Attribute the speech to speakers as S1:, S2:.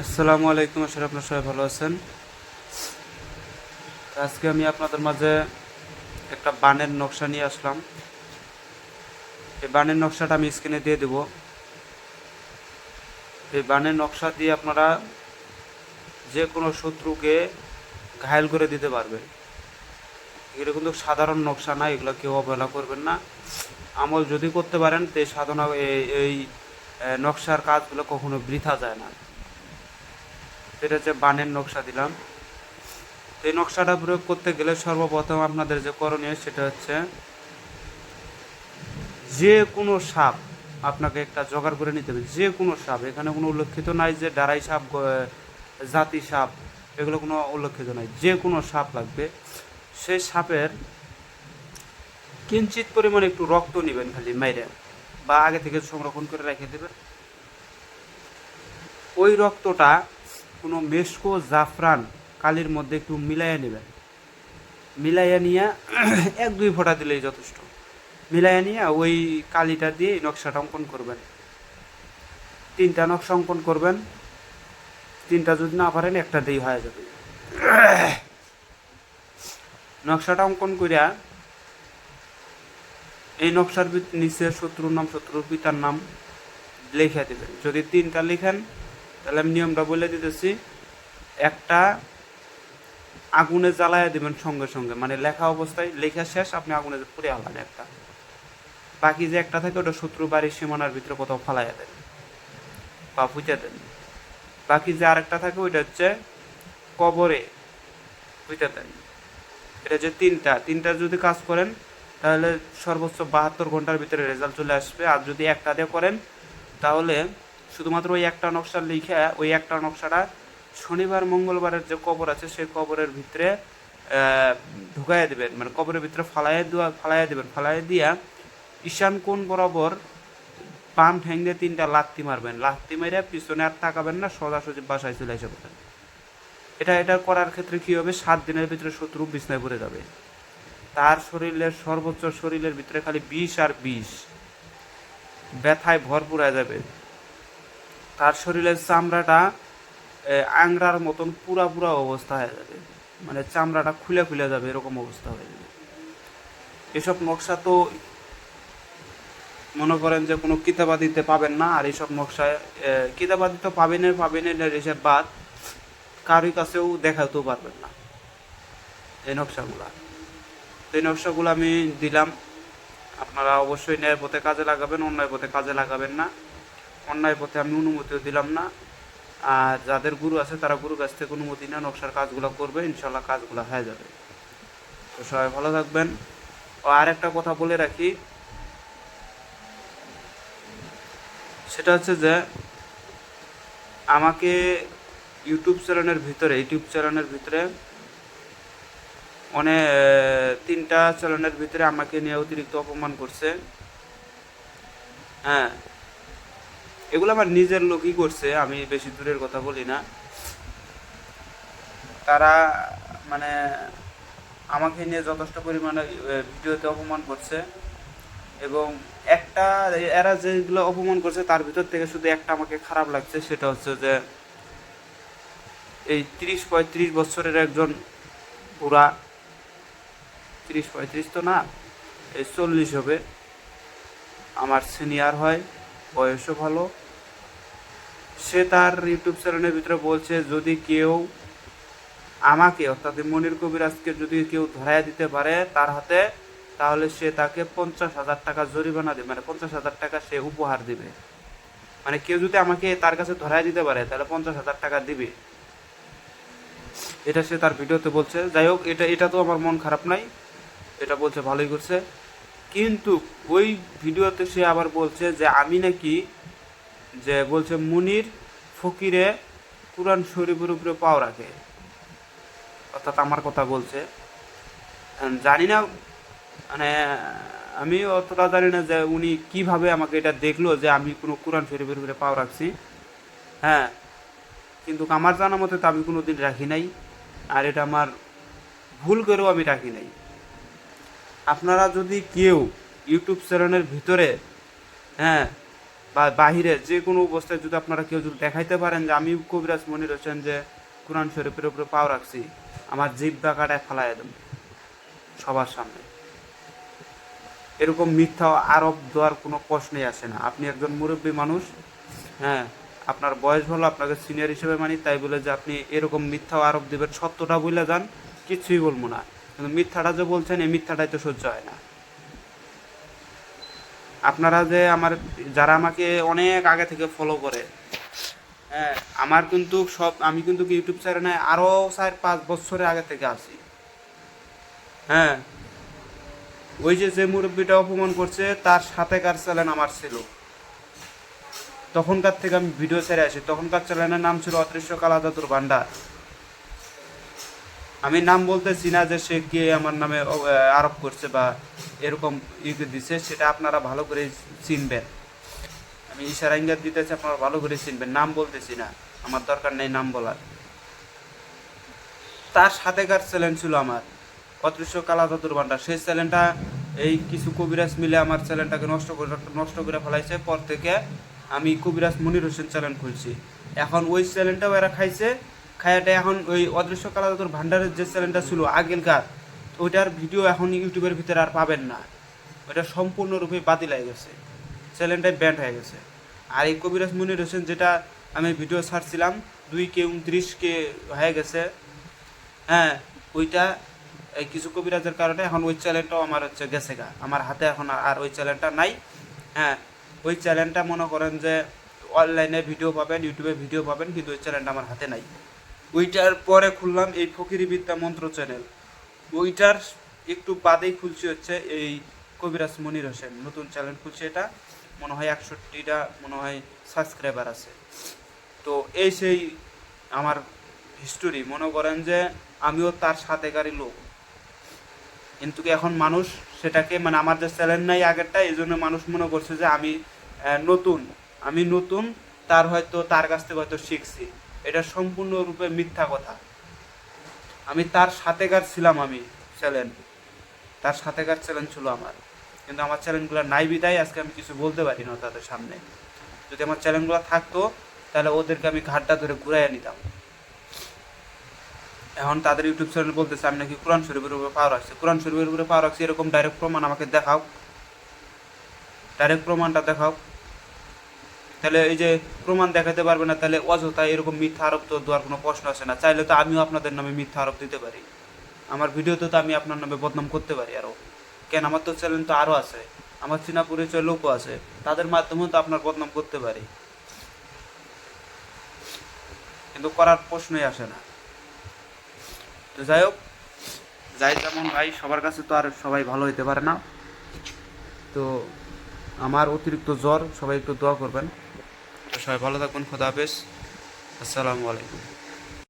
S1: আসসালামু আলাইকুম, আশা করি আপনারা সবাই ভালো আছেন। তো আজকে আমি আপনাদের মাঝে একটা বানের নকশা নিয়ে আসলাম। এই বানের নকশাটা আমি স্ক্রিনে দিয়ে দেব। এই বানের নকশা দিয়ে আপনারা যে কোনো শত্রুকে ঘায়েল করে দিতে পারবেন। এগুলো কিন্তু সাধারণ নকশা না, এগুলো কেউ অবহেলা করবেন না। আমল যদি করতে পারেন তো এই সাধনা এই নকশার কাজগুলো কখনো বৃথা যায় না। এটা হচ্ছে বানের নকশা দিলাম। এই নকশাটা প্রয়োগ করতে গেলে সর্বপ্রথম আপনাদের যে করণীয় সেটা হচ্ছে যে কোনো সাপ আপনাকে একটা জোগাড় করে নিতে হবে। যে কোনো সাপ, এখানে কোনো উল্লেখিত নাই যে ডারাই সাপ, জাতি সাপ, এগুলো কোনো উল্লেখিত নাই। যে কোনো সাপ লাগবে। সেই সাপের কিঞ্চিত পরিমাণে একটু রক্ত নেবেন, খালি মাইরে বা আগে থেকে সংরক্ষণ করে রেখে দেবেন। ওই রক্তটা কোনো মেশকো জাফরান কালির মধ্যে একটু মিলাইয়া নেবেন। মিলাইয়া নিয়ে 1-2 ফোঁটা দিলেই যথেষ্ট। মিলাইয়া নিয়ে ওই কালিটা দিয়ে নকশাটা অঙ্কন করবেন। 3টা নকশা অঙ্কন করবেন। 3টা যদি না পারেন একটা দিয়ে হয়ে যাবে। নকশাটা অঙ্কন করিয়া এই নকশার নিচে শত্রুর নাম, শত্রুর পিতার নাম লিখে দেবেন। যদি 3টা লিখেন তাহলে আমি নিয়মটা বলে দিতেছি। একটা আগুনে জ্বালাইয়া দেবেন সঙ্গে সঙ্গে, মানে লেখা অবস্থায়, লেখা শেষ আপনি আগুনে পুড়ে আলান একটা। বাকি যে একটা থাকে ওটা শত্রু বাড়ির সীমানার ভিতরে কোথাও ফালাইয়া দেন বা পুঁতে দেন। বাকি যে আরেকটা থাকে ওইটা হচ্ছে কবরে পুঁতে দেন। এটা যে তিনটা যদি কাজ করেন তাহলে সর্বোচ্চ 72 ঘন্টার ভিতরে রেজাল্ট চলে আসবে। আর যদি একটা দিয়ে করেন তাহলে শুধুমাত্র ওই একটা নকশা লিখে ওই একটা নকশাটা শনিবার মঙ্গলবারের যে কবর আছে সেই কবরের ভিতরে ঢুকাইয়া দেবেন, মানে কবরের ভিতরে ফালাইয়া দেবেন। ফালাইয়া দিয়া ঈশান কোণ বরাবর পাম ঠ্যাং দিয়ে 3টা লাত্তি মারবেন। লাত্তি মেরে পিছনে আর তাকাবেন না, সোজাসুজি বাসায় চলে এসে পড়বেন। এটা করার ক্ষেত্রে কি হবে, 7 দিনের ভিতরে শত্রু বিছনায় পড়ে যাবে। তার শরীরের সর্বোচ্চ শরীরের ভিতরে খালি বিষ আর বিষ, ব্যথায় ভরপুর হয়ে যাবে। তার শরীরের চামড়াটা আংরার মতন পুরা পুরা অবস্থা হয়ে যাবে, মানে চামড়াটা খুলে খুলে যাবে, এরকম অবস্থা হয়ে যাবে। এসব নকশা তো মনে করেন যে কোনো কিতাবাদিতে পাবেন না। আর এইসব নকশায় কিতাবাদি তো পাবেন এসব বাদ, কারোর কাছেও দেখাতেও পারবেন না এই নকশাগুলা। তো এই নকশাগুলো আমি দিলাম, আপনারা অবশ্যই ন্যায় পথে কাজে লাগাবেন, অন্যায় পথে কাজে লাগাবেন না। অন্যায় পথে আমি অনুমতিও দিলাম না। আর যাদের গুরু আছে তারা গুরুর কাছ থেকে অনুমতি না নকশার কাজগুলো করবে, ইনশাল্লাহ কাজগুলো হয়ে যাবে। তো সবাই ভালো থাকবেন। ও আর একটা কথা বলে রাখি, সেটা হচ্ছে যে আমাকে ইউটিউব চ্যানেলের ভিতরে অনেক 3টা চ্যানেলের ভিতরে আমাকে নিয়ে অতিরিক্ত অপমান করছে। হ্যাঁ, এগুলো আমার নিজের লোকই করছে, আমি বেশি দূরের কথা বলি না। তারা মানে আমাকে নিয়ে যথেষ্ট পরিমাণে ভিডিওতে অপমান করছে। এবং একটা, এরা যেগুলো অপমান করছে তার ভিতর থেকে শুধু একটা আমাকে খারাপ লাগছে, সেটা হচ্ছে যে এই 30-35 বছরের একজন বুড়া, 30-35 তো না, এই 40 হবে, আমার সিনিয়র হয়, বয়সও ভালো। সে তার ইউটিউব চ্যানেলের ভিতরে বলছে যদি কেউ আমাকে অর্থাৎ মনির কবিরাজকে যদি কেউ ধরাইয়া দিতে পারে তার হাতে, তাহলে সে তাকে 50,000 টাকা জরিমানা দেবে, মানে 50,000 টাকা সে উপহার দিবে। মানে কেউ যদি আমাকে তার কাছে ধরাইয়া দিতে পারে তাহলে 50,000 টাকা দিবে। এটা সে তার ভিডিওতে বলছে। যাই হোক, এটা তো আমার মন খারাপ নাই, এটা বলছে ভালোই করছে। কিন্তু ওই ভিডিওতে সে আবার বলছে যে আমি নাকি, যে বলছে মুনির ফকিরে কুরআন শরীফের উপরে পাও রাখে, অর্থাৎ আমার কথা বলছে। জানি না, মানে আমি অতটা জানি না যে উনি কিভাবে আমাকে এটা দেখলো যে আমি কোনো কোরআন শরীফের উপরে পাও রাখছি। হ্যাঁ, কিন্তু আমার জানা মতে তো আমি কোনো দিন রাখি নাই, আর এটা আমার ভুল করেও আমি রাখি নাই। আপনারা যদি কেউ ইউটিউব চ্যানেলের ভিতরে, হ্যাঁ, বা বাহিরের যে কোনো অবস্থায় যদি আপনারা কেউ যদি দেখাইতে পারেন যে আমি কবিরাজ মনির হোসেন যে কোরআন শরীফের উপরে পাও রাখছি, আমার জিহ্বা কাটায় ফালাই দেব সবার সামনে। এরকম মিথ্যা আরোপ দেওয়ার কোনো প্রশ্নই আসে না। আপনি একজন মুরব্বী মানুষ, হ্যাঁ, আপনার বয়স ভালো, আপনাকে সিনিয়র হিসেবে মানি, তাই বলে যে আপনি এরকম মিথ্যা আরোপ দেবেন, সত্যটা বলে যান, কিছুই বলবো না। কিন্তু মিথ্যাটা যে বলছেন, এই মিথ্যাটাই তো সহ্য হয় না। আপনারা যে যারা আমাকে অনেক আগে থেকে ফলো করে, হ্যাঁ, আমার কিন্তু আমি কিন্তু ইউটিউব চ্যানেলে আরও 4-5 বছরের আগে থেকে আছি। হ্যাঁ, ওই যে মুরব্বীটা অপমান করছে তার সাথেকার চ্যানেল আমার ছিল, তখনকার থেকে আমি ভিডিও ছেড়ে আসি। তখনকার চ্যানেলের নাম ছিল অদৃশ্য কালা জাদুর ভান্ডার। আমি নাম বলতেছি না যে সে কে আমার নামে আরোপ করছে বা এরকম দিছে, সেটা আপনারা ভালো করে চিনবেন। আমি ইশারা ইঙ্গিত দিতেছি, আপনারা ভালো করে চিনবেন। নাম বলতেছি না, আমার দরকার নেই নাম বলার। তার সাথেকার চ্যানেল ছিল আমার অদৃশ্য কালা জাদুর ভান্ডার। সেই চ্যানেলটা এই কিছু কবিরাজ মিলে আমার চ্যানেলটাকে নষ্ট করে ফেলাইছে। পর থেকে আমি কবিরাজ মনির হোসেন চ্যানেল খুলছি। এখন ওই চ্যানেলটাও এরা খাইছে, খায়াটা এখন ওই অদৃশ্য কালা জাদুর ভান্ডারের যে চ্যানেলটা ছিল আগেরকার, ওইটার ভিডিও এখন ইউটিউবের ভিতরে আর পাবেন না। ওইটা সম্পূর্ণরূপে বাতিল হয়ে গেছে, চ্যানেলটাই ব্যান্ড হয়ে গেছে। আর এই কবিরাজ মনির হোসেন যেটা আমি ভিডিও ছাড়ছিলাম 2K 29K হয়ে গেছে, হ্যাঁ, ওইটা এই কিছু কবিরাজের কারণে এখন ওই চ্যানেলটাও আমার গেছে গা, আমার হাতে এখন আর ওই চ্যানেলটা নাই। হ্যাঁ, ওই চ্যানেলটা মনে করেন যে অনলাইনে ভিডিও পাবেন, ইউটিউবে ভিডিও পাবেন, কিন্তু ওই চ্যানেলটা আমার হাতে নাই। ওইটার পরে খুললাম এই ফকিরি বিদ্যা মন্ত্র চ্যানেল, ওইটার একটু বাদেই খুলছি এই কবিরাজ মনির হোসেন নতুন চ্যানেল খুলছে। এটা মনে হয় 61টা মনে হয় সাবস্ক্রাইবার আছে। তো এই সেই আমার হিস্টোরি, মনে করেন যে আমিও তার সাথেকারই লোক। কিন্তু এখন মানুষ সেটাকে আমার যে চ্যানেল নাই আগেরটা, এই জন্য মানুষ মনে করছে যে আমি নতুন, তার কাছ থেকে হয়তো শিখছি। এটা সম্পূর্ণরূপে মিথ্যা কথা। আমি তার সাথেকার ছিলাম, তার সাথেকার চ্যানেল ছিল আমার, কিন্তু আমার চ্যানেলগুলো নাই বিদায় আজকে আমি কিছু বলতে পারি না তাদের সামনে। যদি আমার চ্যানেলগুলো থাকতো তাহলে ওদেরকে আমি ঘাটটা ধরে ঘুরাইয়া নিতাম। এখন তাদের ইউটিউব চ্যানেল বলতেছে আমি নাকি কোরআন শরীফের উপরে পাওয়ার রাখছি। কোরআন শরীফের উপরে পাওয়ার রাখছি এরকম ডাইরেক্ট প্রমাণ আমাকে দেখাও, ডাইরেক্ট প্রমাণটা দেখাও। তাহলে এই যে প্রমাণ দেখাতে পারবে না, তাহলে অযথা এরকম মিথ্যা আরোপ তো দেওয়ার কোনো প্রশ্ন আসে না। চাইলে তো আমিও আপনাদের নামে মিথ্যা আরোপ দিতে পারি, আমার ভিডিওতে তো আমি আপনার নামে বদনাম করতে পারি আরও। কেন, আমার তো চ্যানেল তো আরও আছে, আমার চীনা পরিচয় লোকও আছে, তাদের মাধ্যমেও তো আপনার বদনাম করতে পারি, কিন্তু করার প্রশ্নই আসে না। তো যাই হোক, যাই যেমন ভাই, সবার কাছে তো আর সবাই ভালো হইতে পারে না। তো আমার অতিরিক্ত জ্বর, সবাই একটু দোয়া করবেন। তো সবাই ভালো থাকবেন, খোদা হাফেজ, আসসালামু আলাইকুম।